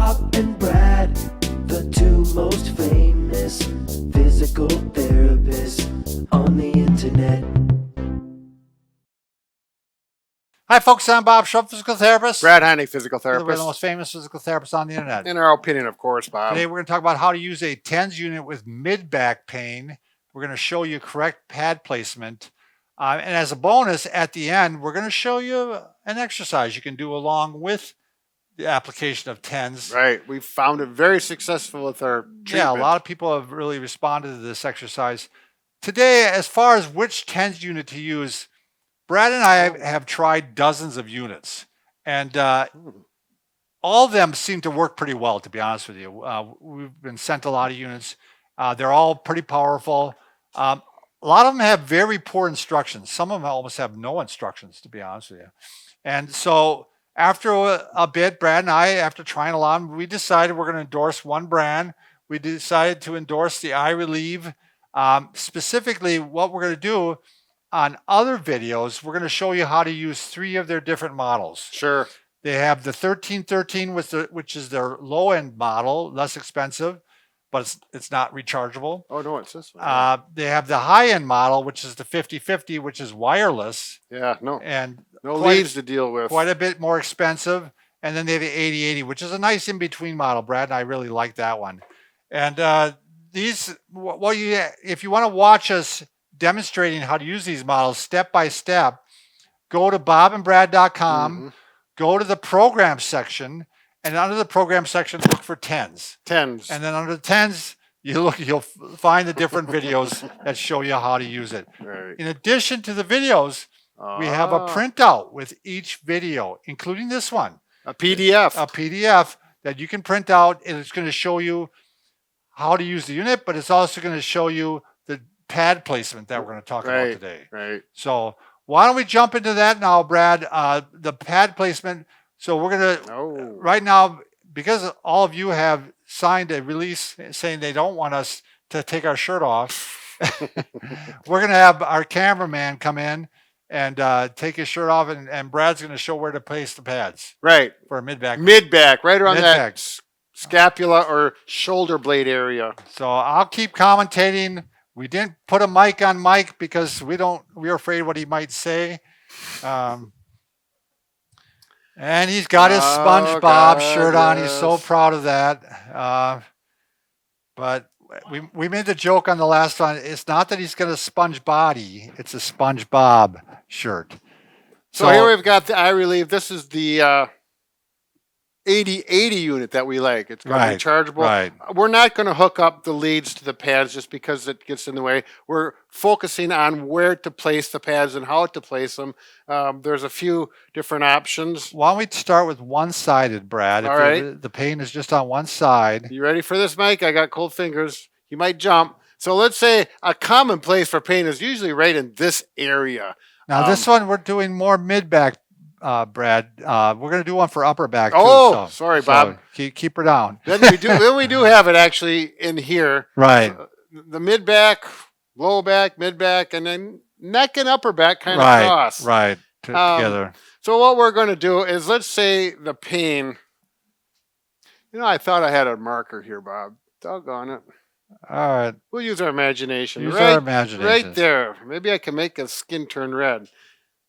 Bob and Brad, the two most famous physical therapists on the internet. Hi, folks. I'm Bob Schrupp, physical therapist. Brad Heineck, physical We're the therapist. most famous physical therapists on the internet. In our opinion, of course, Bob. Today, we're going to talk about how to use a TENS unit with mid-back pain. We're going to show you correct pad placement. And as a bonus, at the end, we're going to show you an exercise you can do along with the application of TENS. Right. We found it very successful with our treatment. Yeah, a lot of people have really responded to this exercise. Today, as far as which TENS unit to use, Brad and I have tried dozens of units, and all of them seem to work pretty well, to be honest with you. We've been sent a lot of units. They're all pretty powerful. A lot of them have very poor instructions. Some of them almost have no instructions, to be honest with you. And so after a bit, Brad and I, after trying a lot, we decided we're going to endorse one brand. We decided to endorse the iRelieve. Specifically, what we're going to do on other videos, we're going to show you how to use 3 of their different models. Sure. They have the 1313, which is their low-end model, less expensive, but it's not rechargeable. Oh, no, it's this one. They have the high-end model, which is the 5050, which is wireless. Yeah, no leads to deal with. Quite a bit more expensive. And then they have the 8080, which is a nice in-between model. Brad and I really like that one. And if you want to watch us demonstrating how to use these models step by step, go to bobandbrad.com, go to the program section, and under the program section, look for TENS. TENS. And then under the TENS, you'll find the different videos that show you how to use it. Right. In addition to the videos, we have a printout with each video, including this one. A PDF. A PDF that you can print out, and it's going to show you how to use the unit, but it's also going to show you the pad placement that we're going to talk about today. Right. So why don't we jump into that now, Brad? The pad placement. So we're going to, right now, because all of you have signed a release saying they don't want us to take our shirt off, we're going to have our cameraman come in and take his shirt off, and Brad's going to show where to place the pads. Right. For a mid-back. Mid-back, right around that scapula or shoulder blade area. So I'll keep commentating. We didn't put a mic on Mike because we're afraid what he might say. And he's got his SpongeBob shirt on. He's so proud of that. But we made the joke on the last one. It's not that he's got a sponge body. It's a SpongeBob shirt. So here we've got the iRelieve. This is the 8080 unit that we like. It's going to be rechargeable. Right. We're not going to hook up the leads to the pads just because it gets in the way. We're focusing on where to place the pads and how to place them. There's a few different options. Why don't we start with one-sided, Brad? All right. The pain is just on one side. You ready for this, Mike? I got cold fingers. You might jump. So let's say a common place for pain is usually right in this area. Now this one, we're doing more mid-back, Brad. We're going to do one for upper back too. Oh, sorry, Bob. Keep her down. Then we do have it actually in here. Right. The mid back, low back, mid back, and then neck and upper back kind of cross. Right. Together. So what we're going to do is, let's say the pain. I thought I had a marker here, Bob. Doggone it. All right. We'll use our imagination. Use our imagination. Right there. Maybe I can make a skin turn red.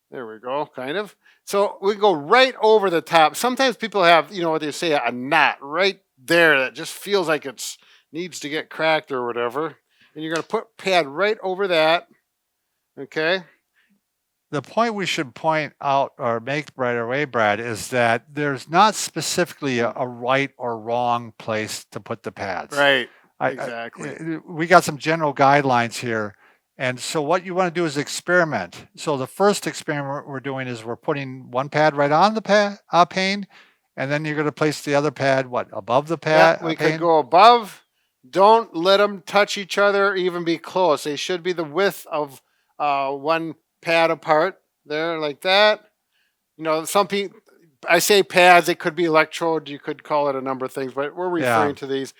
There we go, kind of. So we go right over the top. Sometimes people have, what they say, a knot right there that just feels like it needs to get cracked or whatever. And you're going to put pad right over that. Okay. The point we should point out or make right away, Brad, is that there's not specifically a right or wrong place to put the pads. Right. Exactly. We got some general guidelines here. And so what you want to do is experiment. So the first experiment we're doing is we're putting one pad right on the pain, and then you're going to place the other pad, above the pad? Yeah, we could go above. Don't let them touch each other, even be close. They should be the width of one pad apart there, like that. Some people, I say pads, it could be electrode, you could call it a number of things, but we're referring to these.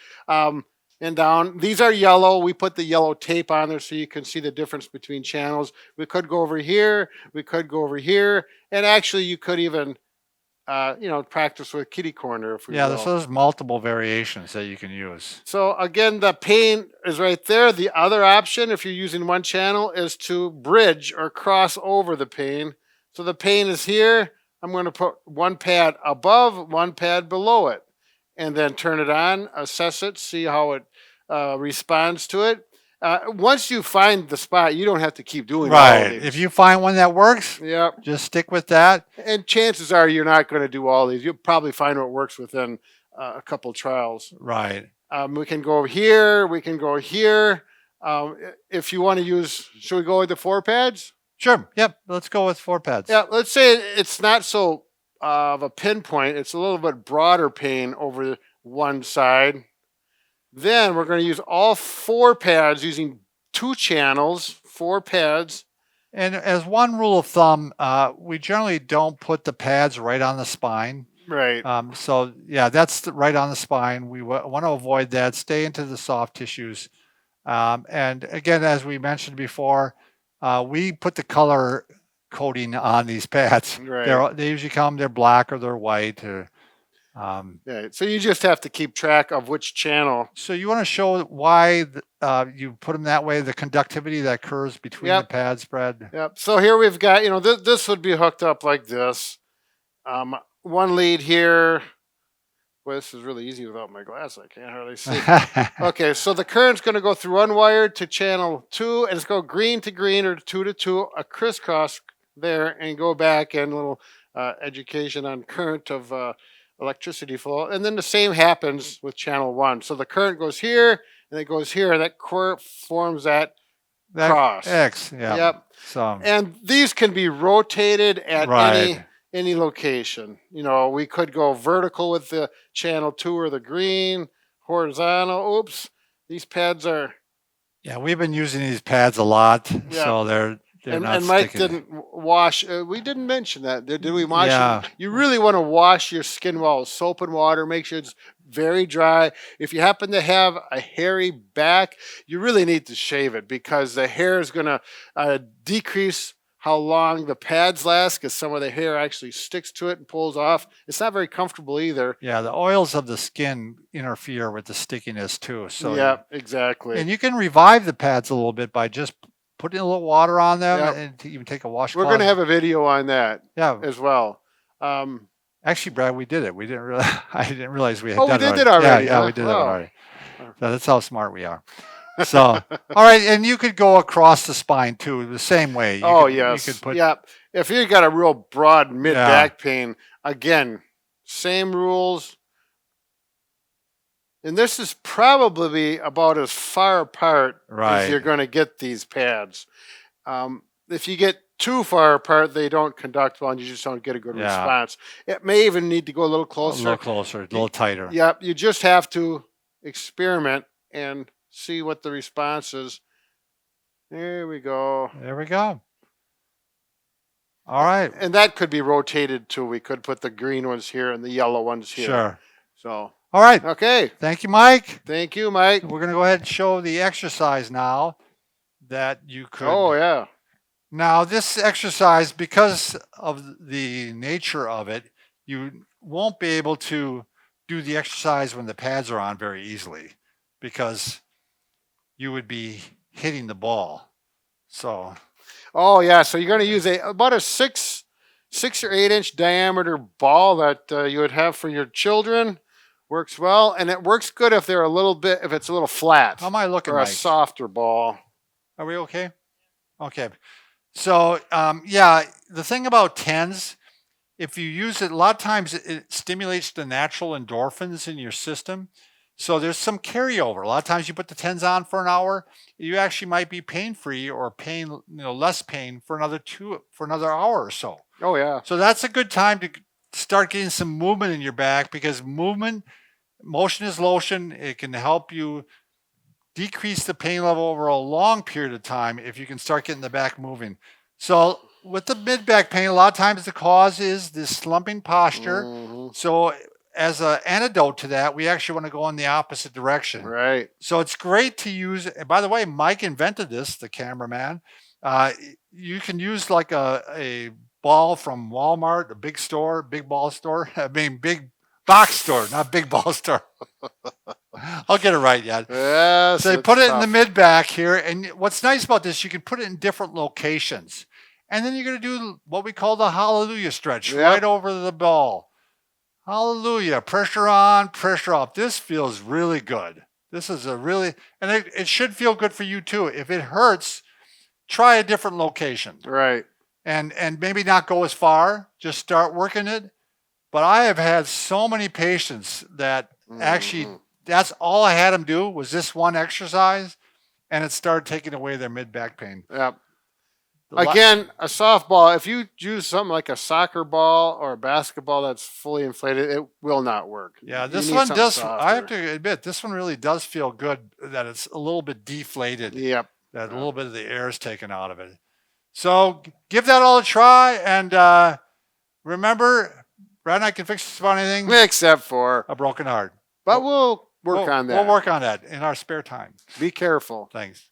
And down. These are yellow. We put the yellow tape on there so you can see the difference between channels. We could go over here. We could go over here. And actually, you could even practice with kitty corner if we Yeah, will. so there's multiple variations that you can use. So again, the pane is right there. The other option, if you're using one channel, is to bridge or cross over the pane. So the pane is here. I'm going to put one pad above, one pad below it, and then turn it on, assess it, see how it responds to it. Once you find the spot, you don't have to keep doing all of Right. these. If you find one that works, Yep. just stick with that. And chances are you're not going to do all these. You'll probably find what works within a couple trials. Right. We can go here. We can go here. If you want to use, should we go with the 4 pads? Sure. Yep. Let's go with 4 pads. Yeah. Let's say it's not so of a pinpoint. It's a little bit broader pane over one side. Then we're going to use all 4 pads using 2 channels, 4 pads. And as one rule of thumb, we generally don't put the pads right on the spine. Right. So yeah, that's right on the spine. We want to avoid that. Stay into the soft tissues. And again, as we mentioned before, we put the color coding on these pads. Right. They usually come, they're black or they're white. Yeah. So you just have to keep track of which channel. So you want to show why you put them that way, the conductivity that occurs between the pad spread. Yep. So here we've got, this would be hooked up like this. One lead here. Boy, this is really easy without my glasses. I can't hardly see. Okay, so the current's going to go through one wire to channel 2, and it's go green to green or 2 to 2, a crisscross there, and go back, and a little education on current of electricity flow. And then the same happens with channel 1. So the current goes here, and it goes here, and that forms that cross. X, yeah. Yep. So, and these can be rotated at any location. We could go vertical with the channel 2 or the green, horizontal. Oops, these pads are. Yeah, we've been using these pads a lot, so they're not and Mike sticking. didn't wash. We didn't mention that. Did we wash? Yeah. You really want to wash your skin well with soap and water. Make sure it's very dry. If you happen to have a hairy back, you really need to shave it, because the hair is going to decrease how long the pads last, because some of the hair actually sticks to it and pulls off. It's not very comfortable either. Yeah, the oils of the skin interfere with the stickiness too. So yeah, exactly. And you can revive the pads a little bit by just putting a little water on them and even take a washcloth. We're going to have a video on that as well. Actually, Brad, we did it. We didn't realize. I didn't realize we had done it. Oh, we did it already. Yeah, we did it already. So that's how smart we are. So, all right, and you could go across the spine too, the same way. Yes. You could put, if you got a real broad mid back pain, again, same rules. And this is probably about as far apart as you're going to get these pads. If you get too far apart, they don't conduct well, and you just don't get a good response. It may even need to go a little closer. A little tighter. Yep, you just have to experiment and see what the response is. There we go. There we go. All right. And that could be rotated too. We could put the green ones here and the yellow ones here. Sure. So. All right. Okay. Thank you, Mike. Thank you, Mike. We're going to go ahead and show the exercise now that you could. Oh, yeah. Now, this exercise, because of the nature of it, you won't be able to do the exercise when the pads are on very easily, because you would be hitting the ball. So. Oh, yeah. So you're going to use about a 6 or 8 inch diameter ball that you would have for your children. Works well, and it works good if they're if it's a little flat. How am I looking, or Mike? A softer ball. Are we okay? Okay. So, the thing about TENS, if you use it, a lot of times it stimulates the natural endorphins in your system. So there's some carryover. A lot of times you put the TENS on for an hour, you actually might be pain-free or less pain for another hour or so. Oh, yeah. So that's a good time to start getting some movement in your back, because motion is lotion. It can help you decrease the pain level over a long period of time if you can start getting the back moving. So with the mid-back pain, a lot of times the cause is this slumping posture. Mm-hmm. So as an antidote to that, we actually want to go in the opposite direction. Right. So it's great to use, and by the way, Mike invented this, the cameraman. You can use like a ball from Walmart, a big store, big ball store. I mean, big box store, not big ball store. I'll get it right yet. Yes. So you it's put it in tough. the mid back here, and what's nice about this, you can put it in different locations. And then you're going to do what we call the hallelujah stretch Yep. right over the ball. Hallelujah. Pressure on, pressure off. This feels really good. This is a really, and it should feel good for you too. If it hurts, try a different location Right. and maybe not go as far. Just start working it. But I have had so many patients that actually that's all I had them do was this one exercise, and it started taking away their mid back pain. Yep. The la- Again, a softball, if you use something like a soccer ball or a basketball that's fully inflated, it will not work. Yeah, You this need one something does. I have softer. to admit, this one really does feel good. That it's a little bit deflated. Yep. That a little bit of the air is taken out of it. So give that all a try, and remember, Brad and I can fix just about anything. Except for, A broken heart. but we'll work on that. We'll work on that in our spare time. Be careful. Thanks.